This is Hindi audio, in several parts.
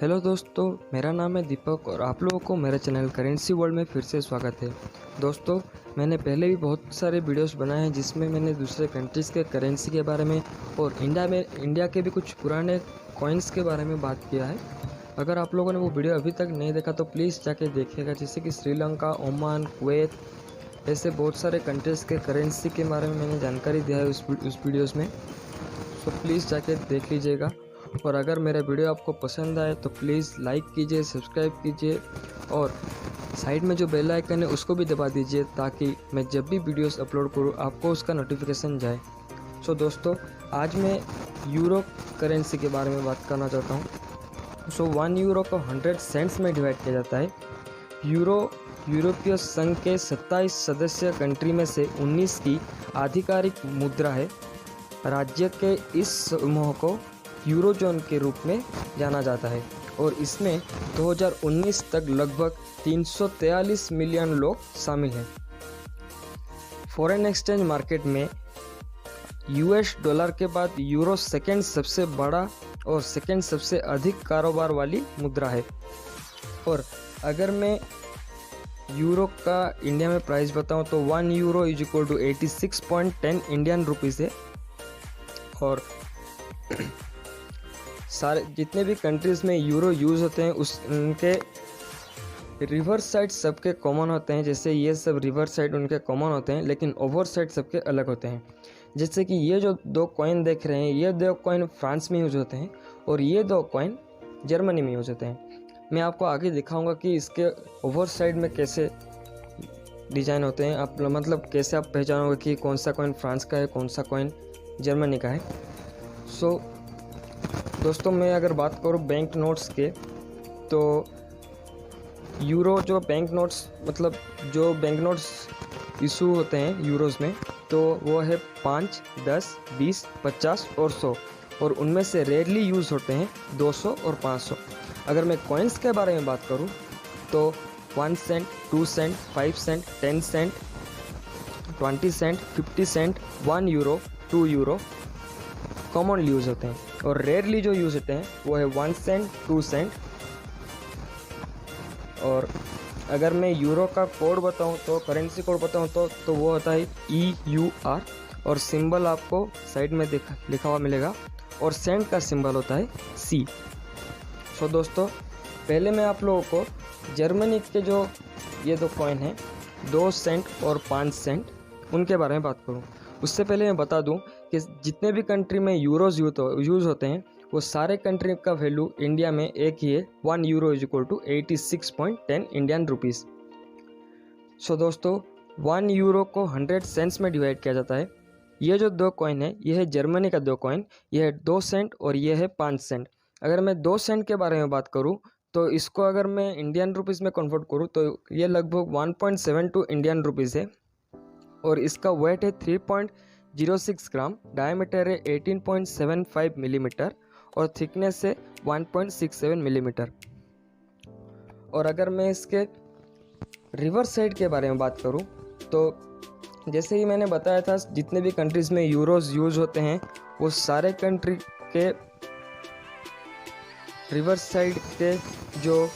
हेलो दोस्तों, मेरा नाम है दीपक और आप लोगों को मेरे चैनल करेंसी वर्ल्ड में फिर से स्वागत है। दोस्तों, मैंने पहले भी बहुत सारे वीडियोस बनाए हैं जिसमें मैंने दूसरे कंट्रीज़ के करेंसी के बारे में और इंडिया के भी कुछ पुराने कॉइन्स के बारे में बात किया है। अगर आप लोगों ने वो वीडियो अभी तक नहीं देखा तो प्लीज़ जाके देखिएगा, जैसे कि श्रीलंका, ओमान, कुवैत, ऐसे बहुत सारे कंट्रीज़ के करेंसी के बारे में मैंने जानकारी दिया है उस वीडियोज़ में। तो प्लीज़ जाके देख लीजिएगा। और अगर मेरा वीडियो आपको पसंद आए तो प्लीज़ लाइक कीजिए, सब्सक्राइब कीजिए और साइड में जो बेल आइकन है उसको भी दबा दीजिए ताकि मैं जब भी वीडियोस अपलोड करूँ आपको उसका नोटिफिकेशन जाए। सो दोस्तों, आज मैं यूरो करेंसी के बारे में बात करना चाहता हूँ। सो 1 यूरो को 100 सेंट्स में डिवाइड किया जाता है। यूरो यूरोपीय संघ के 27 सदस्य कंट्री में से 19 की आधिकारिक मुद्रा है। राज्य के इस समूह को यूरोजोन के रूप में जाना जाता है और इसमें 2019 तक लगभग 343 मिलियन लोग शामिल हैं। फॉरेन एक्सचेंज मार्केट में यूएस डॉलर के बाद यूरो सेकंड सबसे बड़ा और सेकंड सबसे अधिक कारोबार वाली मुद्रा है। और अगर मैं यूरो का इंडिया में प्राइस बताऊं तो 1 euro is equal to 86.10 Indian rupees है। और सारे जितने भी कंट्रीज़ में यूरो यूज़ होते हैं उनके रिवर्स साइड सबके कॉमन होते हैं। जैसे ये सब रिवर्स साइड उनके कॉमन होते हैं, लेकिन ओवर साइड सबके अलग होते हैं। जैसे कि ये जो दो कॉइन देख रहे हैं, ये दो कॉइन फ्रांस में यूज़ होते हैं और ये दो कॉइन जर्मनी में यूज़ होते हैं। मैं आपको आगे दिखाऊंगा कि इसके ओवर साइड में कैसे डिज़ाइन होते हैं। आप मतलब कैसे आप पहचानोगे कि कौन सा कॉइन फ्रांस का है, कौन सा कॉइन जर्मनी का है। सो दोस्तों, मैं अगर बात करूँ बैंक नोट्स के, तो यूरो जो बैंक नोट्स मतलब जो बैंक नोट्स इशू होते हैं यूरोज़ में, तो वो है 5, 10, 20, 50 और 100। और उनमें से रेयरली यूज़ होते हैं 200 और 500। अगर मैं कॉइन्स के बारे में बात करूँ तो 1 cent, 2 cent, 5 cent, 10 cent, 20 cent, 50 cent, 1 euro, 2 euro commonly use होते हैं। और रेयरली जो यूज़ होते हैं वो है 1 सेंट, 2 सेंट। और अगर मैं यूरो का कोड बताऊं तो करेंसी कोड बताऊं तो वो होता है EUR और सिंबल आपको साइड में लिखा हुआ मिलेगा। और सेंट का सिंबल होता है C। सो दोस्तों, पहले मैं आप लोगों को जर्मनी के जो ये दो कॉइन हैं 2 सेंट और 5 सेंट, उनके बारे में बात करूं। उससे पहले मैं बता दूं कि जितने भी कंट्री में यूरोज़ यूज़ होते हैं वो सारे कंट्री का वैल्यू इंडिया में एक ही है। 1 euro is equal to 86.10 Indian rupees. So दोस्तों, 1 यूरो को 100 सेंट्स में डिवाइड किया जाता है। ये जो दो कॉइन है ये है जर्मनी का दो कॉइन, ये है 2 सेंट और ये है 5 सेंट। अगर मैं 2 सेंट के बारे में बात करूँ तो इसको अगर मैं इंडियन रुपीज़ में कन्वर्ट करूँ तो ये लगभग 1.72 इंडियन रुपीज़ है। और इसका वेट है 3.06 ग्राम, डायमीटर है 18.75 मिलीमीटर और थिकनेस है 1.67 मिलीमीटर। और अगर मैं इसके रिवर्स साइड के बारे में बात करूं तो जैसे ही मैंने बताया था, जितने भी कंट्रीज़ में यूरोज़ यूज़ होते हैं वो सारे कंट्री के रिवर्स साइड के जो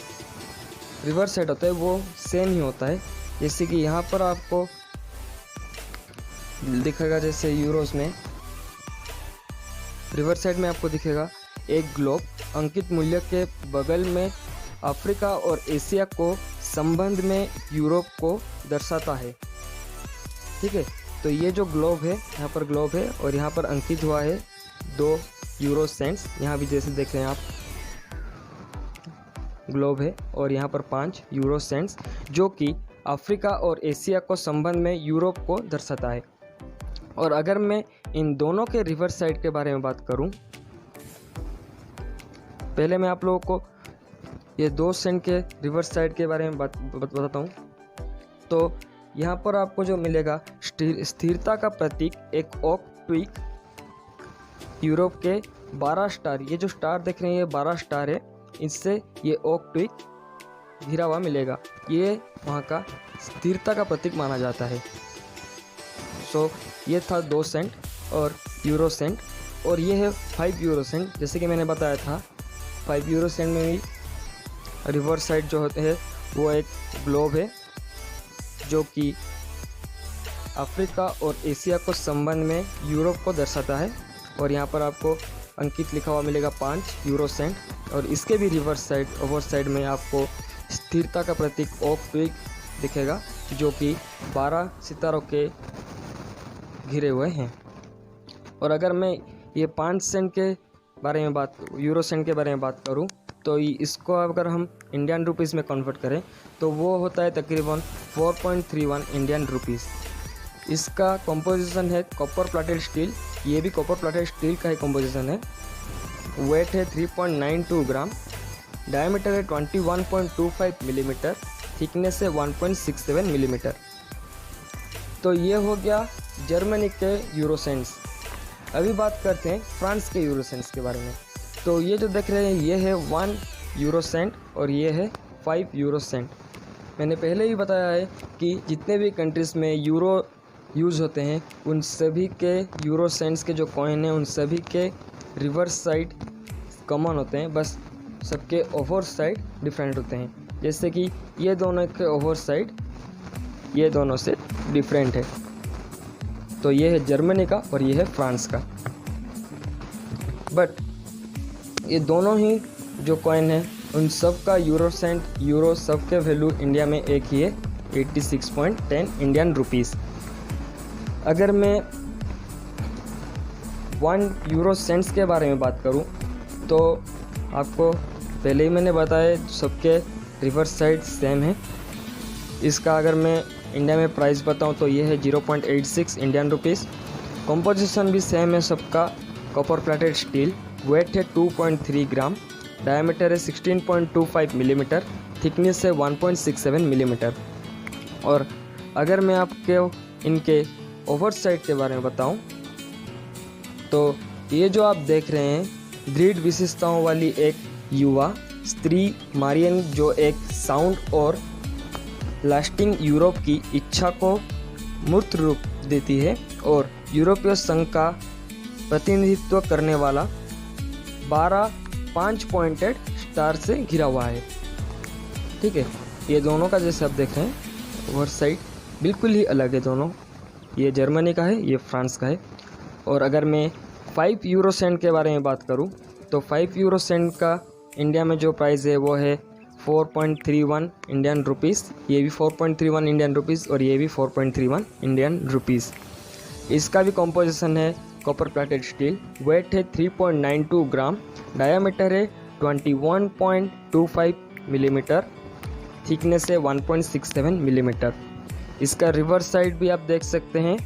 रिवर्स साइड होता है वो सेम ही होता है। जैसे कि यहाँ पर आपको दिखेगा, जैसे यूरोज़ में रिवर्स साइड में आपको दिखेगा एक ग्लोब अंकित मूल्य के बगल में अफ्रीका और एशिया को संबंध में यूरोप को दर्शाता है। ठीक है, तो ये जो ग्लोब है, यहाँ पर ग्लोब है और यहाँ पर अंकित हुआ है 2 यूरो सेंट्स। यहाँ भी जैसे देख रहे हैं आप ग्लोब है और यहाँ पर 5 यूरो सेंट्स, जो कि अफ्रीका और एशिया को संबंध में यूरोप को दर्शाता है। और अगर मैं इन दोनों के रिवर्स साइड के बारे में बात करूं, पहले मैं आप लोगों को ये 2 सेंट के रिवर्स साइड के बारे में बताता हूं। तो यहाँ पर आपको जो मिलेगा स्थिरता का प्रतीक एक ओक ट्विग, यूरोप के 12 स्टार, ये जो स्टार देख रहे हैं ये 12 स्टार है, इससे ये ओक ट्विग घिरा हुआ मिलेगा। ये वहाँ का स्थिरता का प्रतीक माना जाता है। सो ये था 2 सेंट और यूरो सेंट। और ये है 5 यूरो सेंट। जैसे कि मैंने बताया था 5 यूरो सेंट में भी रिवर्स साइड जो होते हैं वो एक ग्लोब है जो कि अफ्रीका और एशिया को संबंध में यूरोप को दर्शाता है। और यहाँ पर आपको अंकित लिखा हुआ मिलेगा 5 यूरो सेंट। और इसके भी रिवर्स साइड ओवर साइड में आपको स्थिरता का प्रतीक ऑफ पीक दिखेगा जो कि 12 सितारों के घिरे हुए हैं। और अगर मैं ये 5 सेंट के बारे में यूरो सेंट के बारे में बात करूँ तो इसको अगर हम इंडियन रुपीज़ में कन्वर्ट करें तो वो होता है तकरीबन 4.31 इंडियन रुपीज़। इसका कंपोजिशन है कॉपर प्लेटेड स्टील, ये भी कॉपर प्लेटेड स्टील का ही कंपोजिशन है। वेट है 3.92 ग्राम, डायमीटर है 21.25 मिलीमीटर, थिकनेस है 1.67 मिलीमीटर। तो ये हो गया जर्मनी के यूरो सेंट्स। अभी बात करते हैं फ्रांस के यूरो सेंट्स के बारे में। तो ये जो देख रहे हैं ये है 1 यूरो सेंट और ये है 5 यूरो सेंट। मैंने पहले ही बताया है कि जितने भी कंट्रीज़ में यूरो यूज़ होते हैं उन सभी के यूरो सेंट्स के जो कॉइन हैं उन सभी के रिवर्स साइड कॉमन होते हैं, बस सबके ओवर साइड डिफरेंट होते हैं। जैसे कि ये दोनों के ओवर साइड ये दोनों से डिफरेंट है। तो ये है जर्मनी का और ये है फ्रांस का। बट ये दोनों ही जो कॉइन है उन सब का यूरो सेंट यूरो सब के वैल्यू इंडिया में एक ही है 86.10 इंडियन रुपीज़। अगर मैं 1 यूरो सेंट्स के बारे में बात करूं तो आपको पहले ही मैंने बताया सबके रिवर्स साइड सेम है। इसका अगर मैं इंडिया में प्राइस बताऊं तो ये है 0.86 इंडियन रुपीज़। कंपोजिशन भी सेम है सबका, कॉपर प्लेटेड स्टील। वेट है 2.3 ग्राम, डायमीटर है 16.25 मिलीमीटर, थिकनेस है 1.67 मिलीमीटर। और अगर मैं आपके इनके ओवर साइड के बारे में बताऊं तो ये जो आप देख रहे हैं दृढ़ विशेषताओं वाली एक युवा स्त्री मारियन जो एक साउंड और लास्टिंग यूरोप की इच्छा को मूर्त रूप देती है और यूरोपीय संघ का प्रतिनिधित्व करने वाला 12 5 पॉइंटेड स्टार से घिरा हुआ है। ठीक है, ये दोनों का जैसे आप देख रहे हैं ओवर साइड बिल्कुल ही अलग है दोनों। ये जर्मनी का है, ये फ्रांस का है। और अगर मैं 5 यूरो सेंट के बारे में बात करूं तो 5 यूरो सेंट का इंडिया में जो प्राइस है वो है 4.31 इंडियन रुपीज़। ये भी 4.31 इंडियन रुपीज़ और ये भी 4.31 इंडियन रुपीज़। इसका भी कंपोजिशन है कॉपर प्लेटेड स्टील। वेट है 3.92 ग्राम, डायामीटर है 21.25 मिलीमीटर, थिकनेस है 1.67 मिलीमीटर। इसका रिवर्स साइड भी आप देख सकते हैं,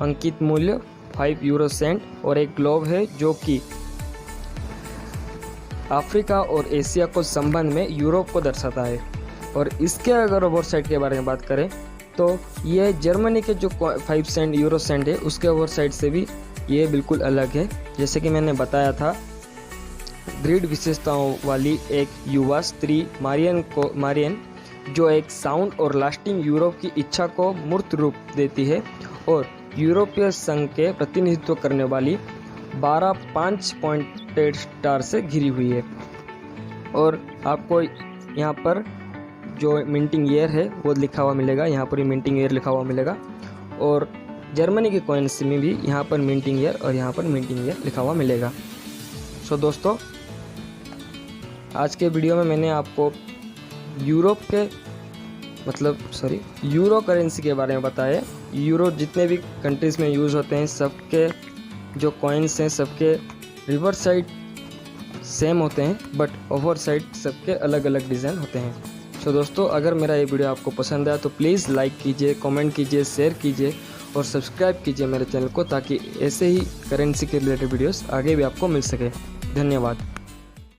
अंकित मूल्य 5 यूरो सेंट और एक ग्लोब है जो कि अफ्रीका और एशिया को संबंध में यूरोप को दर्शाता है। और इसके अगर ओवर साइड के बारे में बात करें तो ये जर्मनी के जो 5 सेंट यूरो सेंट है उसके ओवर साइड से भी ये बिल्कुल अलग है। जैसे कि मैंने बताया था, दृढ़ विशेषताओं वाली एक युवा स्त्री मारियन जो एक साउंड और लास्टिंग यूरोप की इच्छा को मूर्त रूप देती है और यूरोपीय संघ के प्रतिनिधित्व करने वाली 12 5 पॉइंटेड स्टार से घिरी हुई है। और आपको यहाँ पर जो मिंटिंग ईयर है वो लिखा हुआ मिलेगा, यहाँ पर मिंटिंग ईयर लिखा हुआ मिलेगा। और जर्मनी के कॉइन्स में भी यहाँ पर मिंटिंग ईयर और यहाँ पर मिंटिंग ईयर लिखा हुआ मिलेगा। सो दोस्तों, आज के वीडियो में मैंने आपको यूरो करेंसी के बारे में बताया। यूरो जितने भी कंट्रीज़ में यूज़ होते हैं सबके जो कॉइन्स हैं सबके रिवर्स साइड सेम होते हैं, बट ओवर साइड सबके अलग अलग डिज़ाइन होते हैं। सो दोस्तों, अगर मेरा ये वीडियो आपको पसंद आया तो प्लीज़ लाइक कीजिए, कमेंट कीजिए, शेयर कीजिए और सब्सक्राइब कीजिए मेरे चैनल को, ताकि ऐसे ही करेंसी के रिलेटेड वीडियोस आगे भी आपको मिल सके। धन्यवाद।